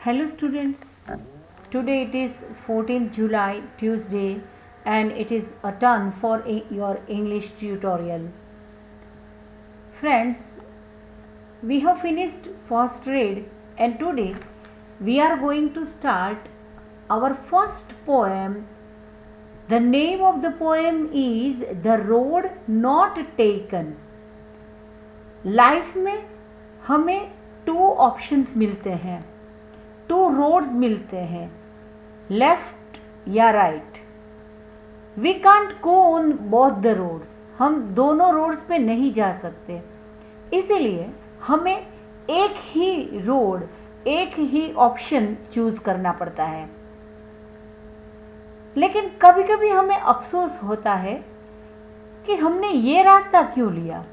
Hello students, today it is 14th July Tuesday and it is a turn for your English tutorial. Friends, we have finished first read and today we are going to start our first poem. The name of the poem is The Road Not Taken. Life में हमें two options मिलते हैं, two roads मिलते हैं, left या right. We can't go on both the roads. हम दोनों roads पे नहीं जा सकते, इसीलिए हमें एक ही रोड, एक ही ऑप्शन चूज करना पड़ता है. लेकिन कभी कभी हमें अफसोस होता है कि हमने ये रास्ता क्यों लिया,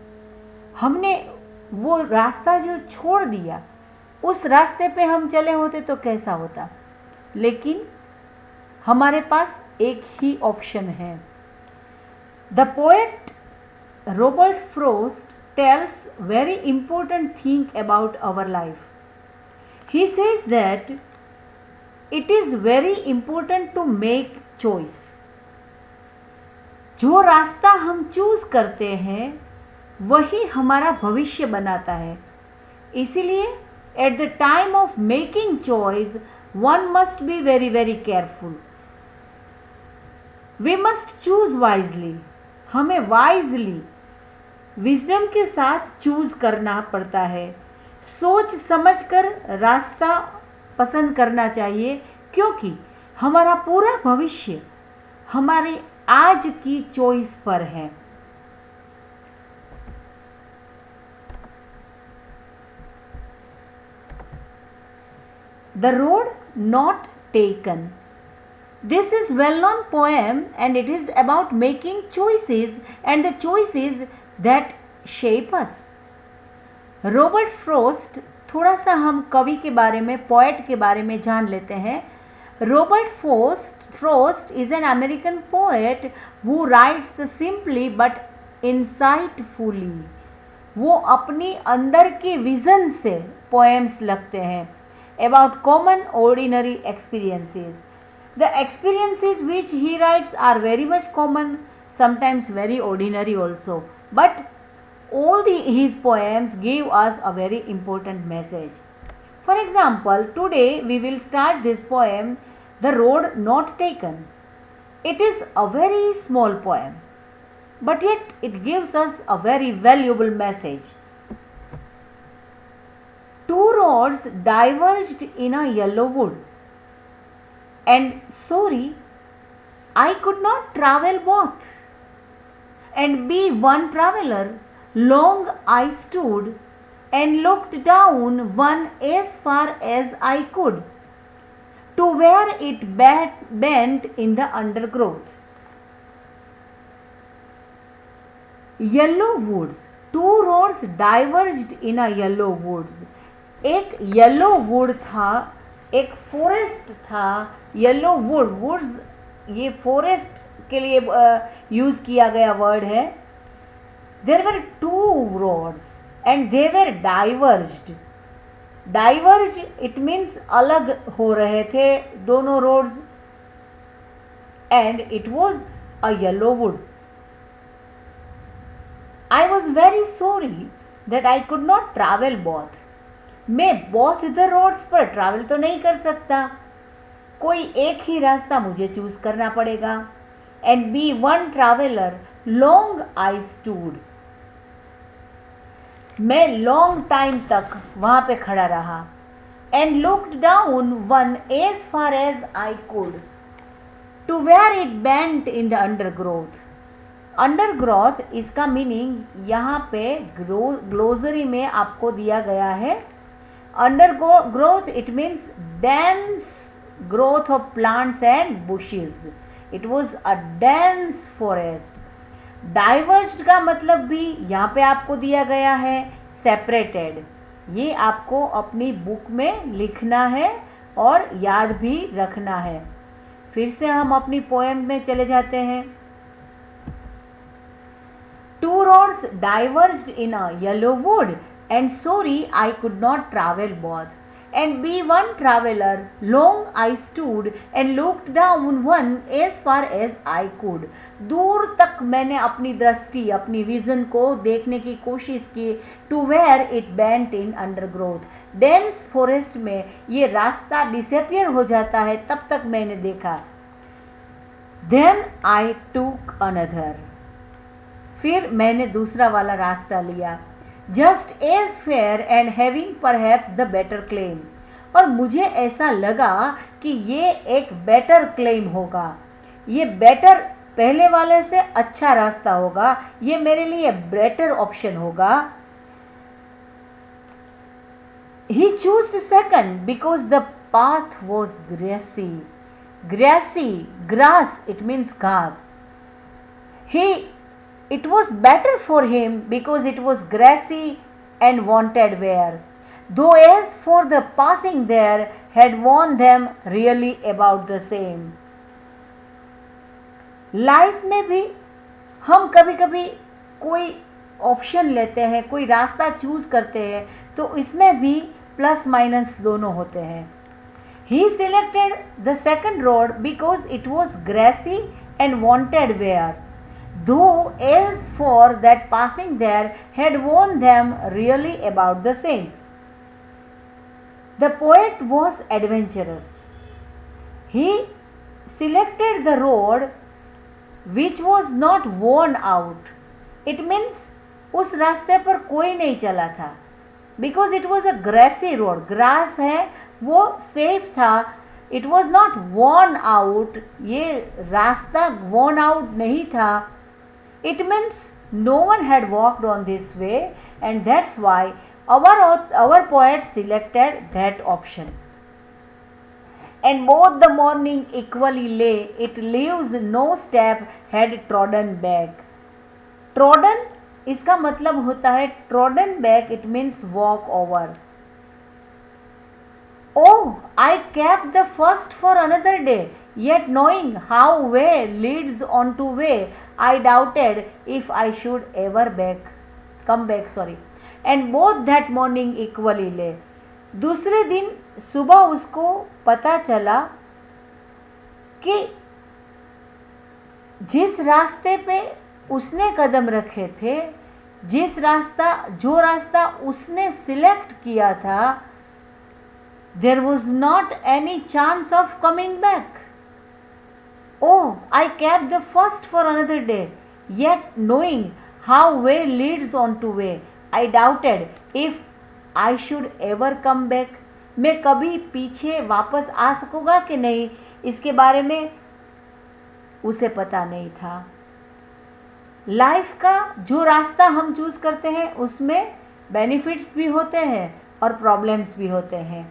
हमने वो रास्ता जो छोड़ दिया, उस रास्ते पे हम चले होते तो कैसा होता. लेकिन हमारे पास एक ही ऑप्शन है. The poet Robert Frost tells very important thing about our life. He says that it is very important to make choice. जो रास्ता हम चूज करते हैं वही हमारा भविष्य बनाता है. इसीलिए at the time of making choice one must be very very careful. We must choose wisely. हमें वाइजली, विजडम के साथ चूज करना पड़ता है. सोच समझकर रास्ता पसंद करना चाहिए, क्योंकि हमारा पूरा भविष्य हमारी आज की चॉइस पर है. The Road Not Taken. This is well-known poem and it is about making choices and the choices that shape us. Robert Frost, थोड़ा सा हम कवि के बारे में, पोएट के बारे में जान लेते हैं. Robert Frost is an American poet who writes simply but insightfully. वो अपनी अंदर के विजन से पोएम्स लिखते हैं about common ordinary experiences. The experiences which he writes are very much common, sometimes very ordinary also, but all his poems give us a very important message. For example, today we will start this poem, The Road Not Taken. It is a very small poem, but yet it gives us a very valuable message. Two roads diverged in a yellow wood, and sorry, I could not travel both. And be one traveler, long I stood and looked down one as far as I could, to where it bent in the undergrowth. Yellow woods. Two roads diverged in a yellow woods. एक yellow would था, एक forest था. Yellow woods ये forest के लिए use किया गया word है. There were two roads and they were diverged. Diverge it means अलग हो रहे थे दोनों roads, and it was a yellow wood. I was very sorry that I could not travel both. मैं बोथ द रोड्स पर travel तो नहीं कर सकता, कोई एक ही रास्ता मुझे चूज करना पड़ेगा. And be one traveller, long I stood. मैं लॉन्ग टाइम तक वहां पे खड़ा रहा. And looked down one as far as I could, to where it bent in the undergrowth. Undergrowth इसका मीनिंग यहाँ पे ग्लोसरी में आपको दिया गया है. Undergrowth, it means dense growth of plants and bushes. It was a dense forest. Diverged का मतलब भी यहाँ पे आपको दिया गया है, separated. ये आपको अपनी बुक में लिखना है और याद भी रखना है. फिर से हम अपनी पोएम में चले जाते हैं. Two roads diverged in a yellow wood, and sorry I could not travel both. and be one traveler. Long I stood and looked down one as far as I could. दूर तक मैंने अपनी दृष्टि, अपनी विजन को देखने की कोशिश की. To where it bent in undergrowth. Dense forest में ये रास्ता डिसअपियर हो जाता है, तब तक मैंने देखा. Then I took another. फिर मैंने दूसरा वाला रास्ता लिया. Just as fair and having perhaps the better claim. और मुझे ऐसा लगा कि ये एक बेटर क्लेम होगा, ये बेटर पहले वाले से अच्छा रास्ता होगा, ये मेरे लिए बेटर ऑप्शन होगा. He chose second because the path was grassy. Grassy, grass, it means grass. It was better for him because it was grassy and wanted wear. Though as for the passing there had worn them really about the same. Life में भी हम कभी कभी कोई option लेते हैं, कोई रास्ता चूज करते हैं, तो इसमें भी प्लस माइनस दोनों होते हैं. He selected the second road because it was grassy and wanted wear. Though as for that passing there had worn them really about the same. The poet was adventurous. He selected the road which was not worn out. It means उस रास्ते पर कोई नहीं चला था. Because it was a grassy road. Grass है, वो safe था. It was not worn out. ये रास्ता worn out नहीं था. It means no one had walked on this way, and that's why our poet selected that option. And both the morning equally lay, it leaves no step had trodden back. Trodden इसका मतलब होता है trodden back, it means walk over. Oh, I kept the first for another day, yet knowing how way leads on to way, I doubted if I should ever come back. And both that morning equally lay. दूसरे दिन सुबह उसको पता चला कि जिस रास्ते पे उसने कदम रखे थे, जो रास्ता उसने सिलेक्ट किया था, there was not any chance of coming back. Oh, I kept the first for another day, yet knowing how way leads on to way, I doubted if I should ever come back. मैं कभी पीछे वापस आ सकूँगा कि नहीं, इसके बारे में उसे पता नहीं था. लाइफ का जो रास्ता हम चूज करते हैं उसमें बेनिफिट्स भी होते हैं और प्रॉब्लम्स भी होते हैं.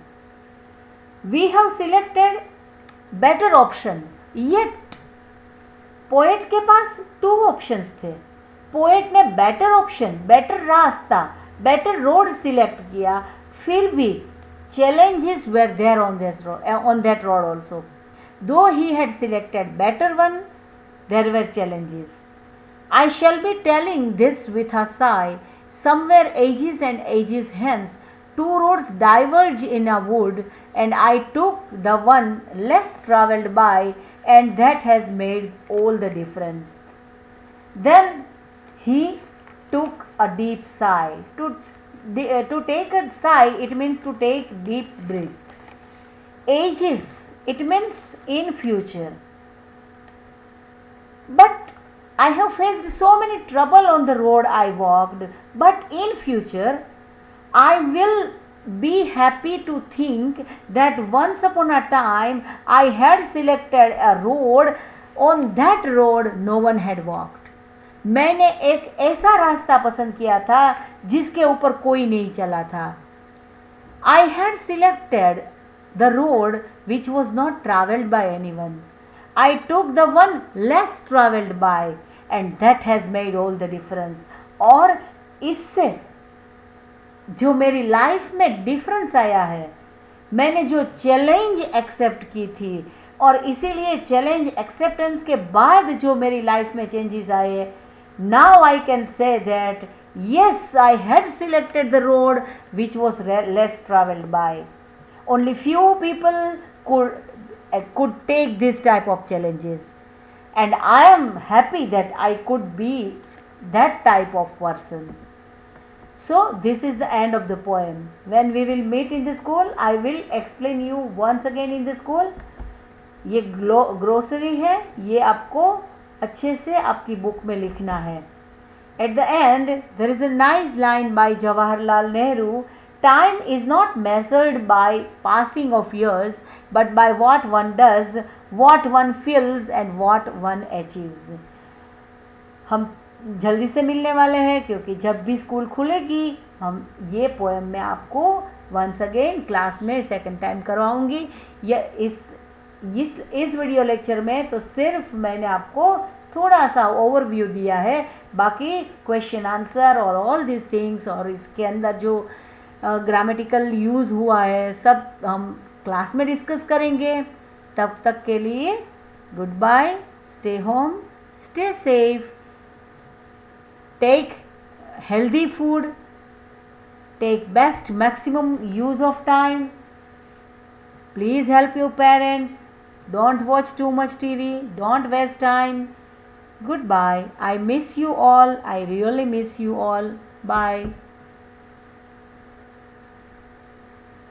We have selected better option, yet poet के पास 2 ऑप्शंस थे. पोएट ने बेटर ऑप्शन, बेटर रास्ता, बेटर रोड सिलेक्ट किया, फिर भी challenges were there on that road also. Though he had selected better one, there were challenges. I shall be telling this with a sigh. Somewhere ages and ages hence, 2 roads diverge in a wood, and I took the one less travelled by, and that has made all the difference. Then he took a deep sigh. To take a sigh, it means to take deep breath. Ages, it means in future. But I have faced so many trouble on the road I walked, but in future I will be happy to think that once upon a time I had selected a road, on that road no one had walked. मैंने एक ऐसा रास्ता पसंद किया था जिसके ऊपर कोई नहीं चला था. I had selected the road which was not travelled by anyone. I took the one less travelled by, and that has made all the difference. और इससे जो मेरी लाइफ में डिफरेंस आया है, मैंने जो चैलेंज एक्सेप्ट की थी और इसीलिए चैलेंज एक्सेप्टेंस के बाद जो मेरी लाइफ में चेंजेस आए, now I can say that yes, I had selected the road which was less travelled by. Only few people could take this type of challenges, and I am happy that I could be that type of person. So this is the end of the poem. When we will meet in the school, I will explain you once again in the school. ये grocery है, ये आपको अच्छे से आपकी book में लिखना है. At the end, there is a nice line by Jawaharlal Nehru. Time is not measured by passing of years, but by what one does, what one feels, and what one achieves. हम जल्दी से मिलने वाले हैं, क्योंकि जब भी school खुलेगी हम ये पोएम मैं आपको वंस अगेन क्लास में सेकंड टाइम करवाऊंगी. इस वीडियो लेक्चर में तो सिर्फ मैंने आपको थोड़ा सा ओवरव्यू दिया है. बाकी क्वेश्चन आंसर और ऑल दिस थिंग्स और इसके अंदर जो ग्रामेटिकल यूज़ हुआ है सब हम क्लास में डिस्कस करेंगे. तब तक के लिए good bye, stay home, stay safe, take healthy food, take best maximum use of time, please help your parents, don't watch too much TV, don't waste time. Goodbye. I miss you all. I really miss you all. Bye.